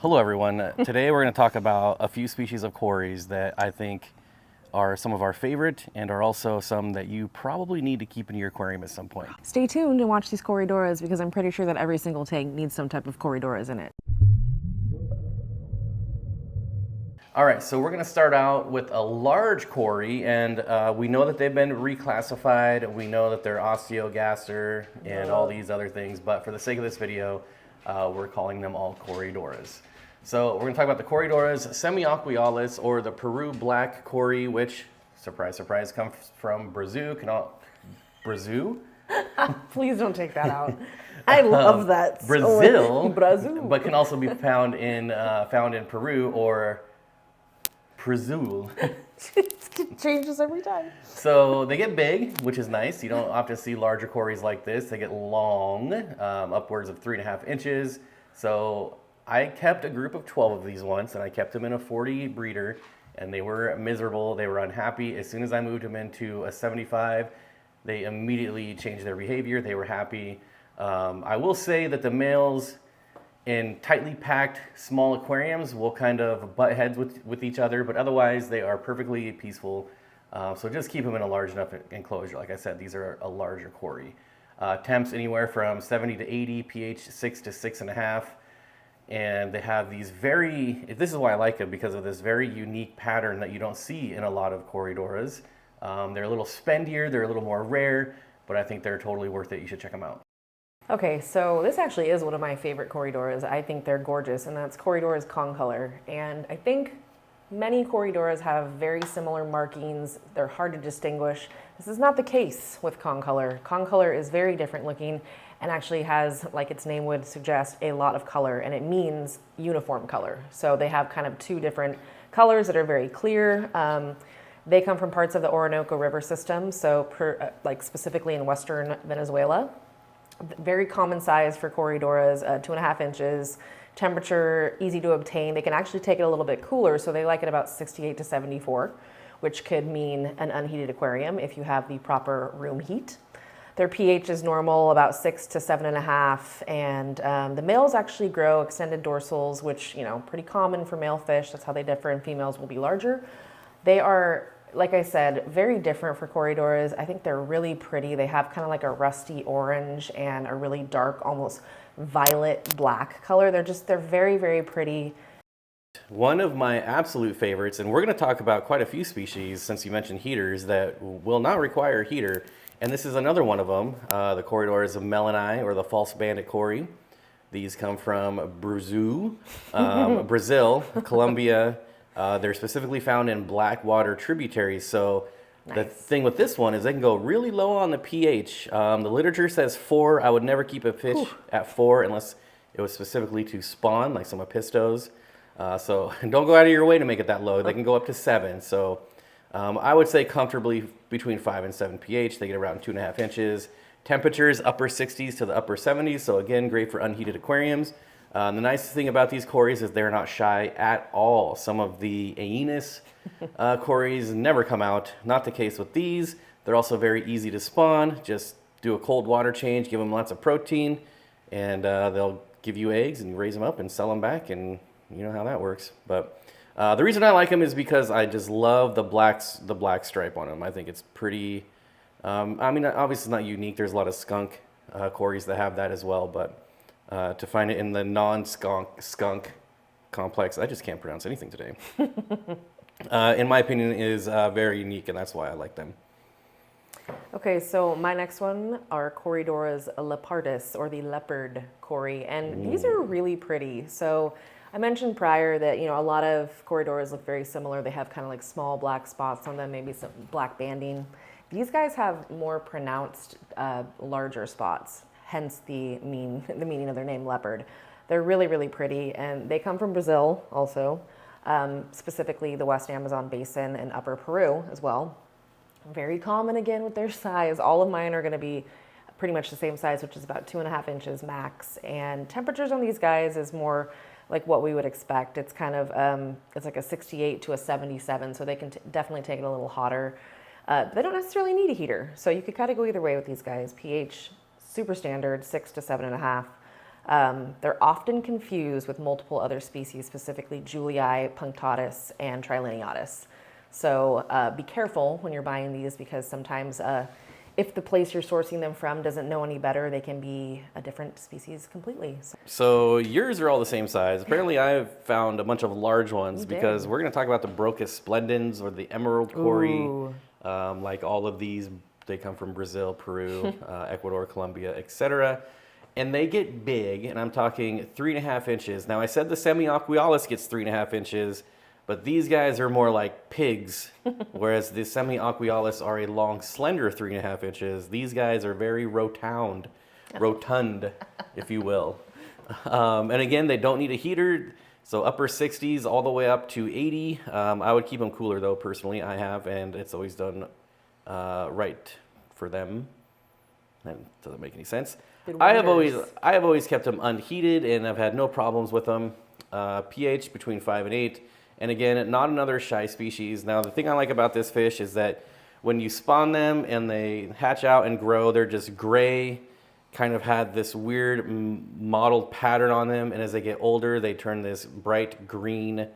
Hello everyone. Today we're going to talk about a few species of cories that I think are some of our favorite and are also some that you probably need to keep in your aquarium at some point. Stay tuned and watch these Corydoras because I'm pretty sure that every single tank needs some type of Corydoras in it. Alright, so we're going to start out with a large cory, and we know that they've been reclassified. We know that they're osteogaster and all these other things, but for the sake of this video, we're calling them all Corydoras. So we're going to talk about the Corydoras semi-aqualis, or the Peru black cory, which, surprise, surprise, comes from Brazil. Brazil? Please don't take that out. I love that. Brazil, Brazil, but can also be found in Peru or Brazil. It changes every time. So they get big, which is nice. You don't often see larger cories like this. They get long, upwards of 3.5 inches. So I kept a group of 12 of these once, and I kept them in a 40 breeder, and they were miserable. They were unhappy. As soon as I moved them into a 75, they immediately changed their behavior. They were happy. I will say that the males in tightly packed small aquariums will kind of butt heads with each other, but otherwise they are perfectly peaceful. So just keep them in a large enough enclosure. Like I said, these are a larger cory. Temps anywhere from 70 to 80, pH 6 to 6.5. And they have these this is why I like them, because of this very unique pattern that you don't see in a lot of Corydoras. They're a little spendier, they're a little more rare, but I think they're totally worth it. You should check them out. Okay, so this actually is one of my favorite Corydoras. I think they're gorgeous, and that's Corydoras concolor. And I think many Corydoras have very similar markings. They're hard to distinguish. This is not the case with concolor. Concolor is very different looking and actually has, like its name would suggest, a lot of color, and it means uniform color. So they have kind of two different colors that are very clear. They come from parts of the Orinoco River system, so like specifically in western Venezuela. Very common size for Corydoras, 2.5 inches. Temperature, easy to obtain. They can actually take it a little bit cooler, so they like it about 68 to 74, which could mean an unheated aquarium if you have the proper room heat. Their pH is normal, about 6 to 7.5, and the males actually grow extended dorsals, which, you know, pretty common for male fish. That's how they differ, and females will be larger. They are, like I said, very different for Corydoras. I think they're really pretty. They have kind of like a rusty orange and a really dark, almost violet black color. They're very, very pretty. One of my absolute favorites, and we're going to talk about quite a few species since you mentioned heaters that will not require a heater, and this is another one of them, the Corydoras melani, or the false bandit cory. These come from Brazil, Colombia. They're specifically found in black water tributaries. So nice. The thing with this one is they can go really low on the pH. The literature says 4. I would never keep a fish at 4 unless it was specifically to spawn, like some apistos. So don't go out of your way to make it that low. They can go up to 7. So I would say comfortably between 5 and 7 pH. They get around 2.5 inches. Temperatures upper 60s to the upper 70s. So again, great for unheated aquariums. The nice thing about these cories is they're not shy at all. Some of the Aenis cories never come out. Not the case with these. They're also very easy to spawn. Just do a cold water change, give them lots of protein, and they'll give you eggs and raise them up and sell them back, and you know how that works. But the reason I like them is because I just love the black stripe on them. I think it's pretty. I mean, obviously it's not unique. There's a lot of skunk cories that have that as well, but to find it in the non-skunk complex, I just can't pronounce anything today. In my opinion, is very unique, and that's why I like them. Okay, so my next one are Corydoras leopardus, or the leopard cory, and these are really pretty. So I mentioned prior that, you know, a lot of Corydoras look very similar. They have kind of like small black spots on them, maybe some black banding. These guys have more pronounced, larger spots, hence the meaning of their name, leopard. They're really, really pretty, and they come from Brazil also, specifically the West Amazon basin and upper Peru as well. Very common again with their size. All of mine are going to be pretty much the same size, which is about 2.5 inches max. And temperatures on these guys is more like what we would expect. It's kind of, it's like a 68 to a 77, so they can definitely take it a little hotter. They don't necessarily need a heater, so you could kind of go either way with these guys. pH, super standard, 6 to 7.5. They're often confused with multiple other species, specifically Julii, punctatus, and Triliniatus. So be careful when you're buying these because sometimes if the place you're sourcing them from doesn't know any better, they can be a different species completely. So yours are all the same size. Apparently I've found a bunch of large ones because we're going to talk about the Brocus splendens or the emerald cory. Like all of these, they come from Brazil, Peru, Ecuador, Colombia, etc. And they get big, and I'm talking 3.5 inches. Now I said the semi-aqualis gets 3.5 inches, but these guys are more like pigs, whereas the semi-aqualis are a long, slender 3.5 inches. These guys are very rotund, if you will. And again, they don't need a heater, so upper 60s all the way up to 80. I would keep them cooler though, personally, I have, and it's always done right for them. That doesn't make any sense. I have always kept them unheated, and I've had no problems with them. pH between 5 and 8. And again, not another shy species. Now, the thing I like about this fish is that when you spawn them and they hatch out and grow, they're just gray, kind of had this weird mottled pattern on them. And as they get older, they turn this bright green,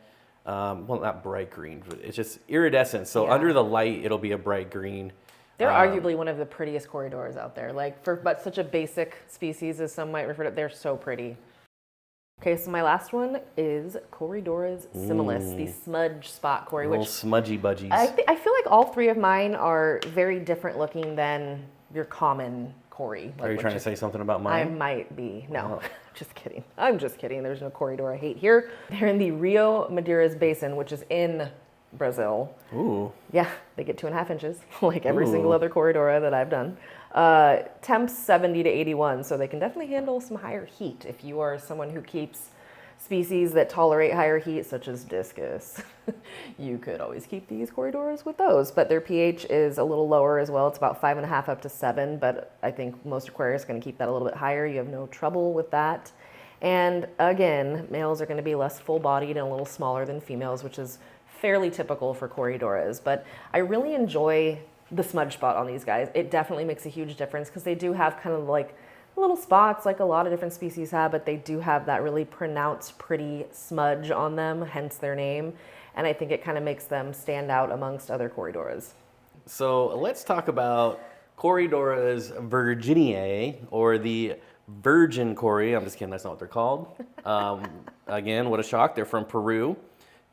well, not bright green, but it's just iridescent. So under the light, it'll be a bright green. They're arguably one of the prettiest Corydoras out there. Like, but such a basic species as some might refer to, they're so pretty. Okay, so my last one is Corydoras similis, the smudge spot cory. Little smudgy budgies. I feel like all three of mine are very different looking than your common cory. Are you trying to say something about mine? I might be. No, just kidding. I'm just kidding. There's no Corydora hate here. They're in the Rio Madeiras Basin, which is in Brazil. Ooh. Yeah, they get 2.5 inches, like every single other Corydora that I've done. Temps 70 to 81, so they can definitely handle some higher heat. If you are someone who keeps species that tolerate higher heat, such as discus, you could always keep these Corydoras with those. But their pH is a little lower as well. It's about 5.5 up to 7, but I think most aquarists are going to keep that a little bit higher. You have no trouble with that. And again, males are going to be less full-bodied and a little smaller than females, which is fairly typical for Corydoras. But I really enjoy the smudge spot on these guys. It definitely makes a huge difference because they do have kind of like little spots like a lot of different species have, but they do have that really pronounced pretty smudge on them, hence their name. And I think it kind of makes them stand out amongst other Corydoras. So let's talk about Corydoras virginiae, or the virgin cory. I'm just kidding, that's not what they're called. Again, what a shock. They're from Peru.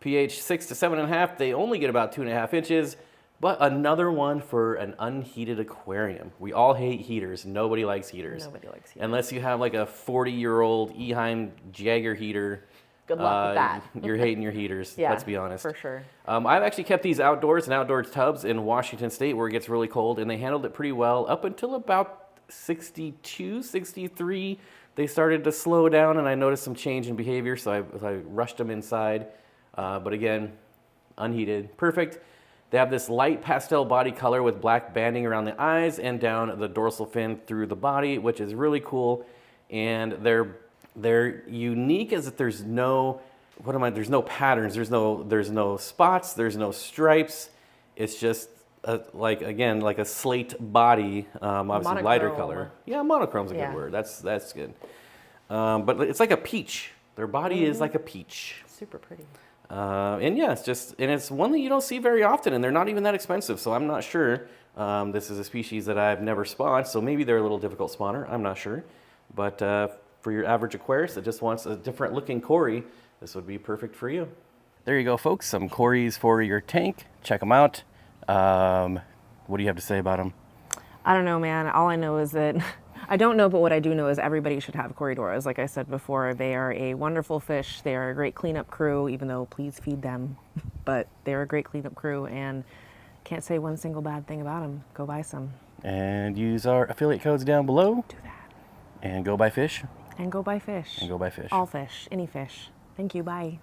pH 6 to 7.5. They only get about 2.5 inches. But another one for an unheated aquarium. We all hate heaters. Nobody likes heaters. Nobody likes heaters. Unless you have like a 40-year-old Eheim Jagger heater. Good luck with that. You're hating your heaters, Yeah, let's be honest. for sure. I've actually kept these outdoors in outdoor tubs in Washington State where it gets really cold, and they handled it pretty well up until about 62, 63. They started to slow down, and I noticed some change in behavior, so I rushed them inside. But again, unheated, perfect. They have this light pastel body color with black banding around the eyes and down the dorsal fin through the body, which is really cool. And they're unique as that there's no patterns, there's no spots, there's no stripes. It's just like a slate body, obviously Monochrome. lighter color. Yeah, monochrome's a good word. That's good. But it's like a peach. Their body is like a peach. Super pretty. And yeah, it's one that you don't see very often, and they're not even that expensive. So I'm not sure. This is a species that I've never spawned, so maybe they're a little difficult spawner. I'm not sure. But for your average aquarist that just wants a different looking cory, this would be perfect for you. There you go, folks. Some cories for your tank. Check them out. What do you have to say about them? I don't know, man. All I know is that I don't know, but what I do know is everybody should have Corydoras. Like I said before, they are a wonderful fish. They are a great cleanup crew, even though please feed them. But they're a great cleanup crew, and can't say one single bad thing about them. Go buy some. And use our affiliate codes down below. Do that. And go buy fish. And go buy fish. And go buy fish. All fish. Any fish. Thank you. Bye.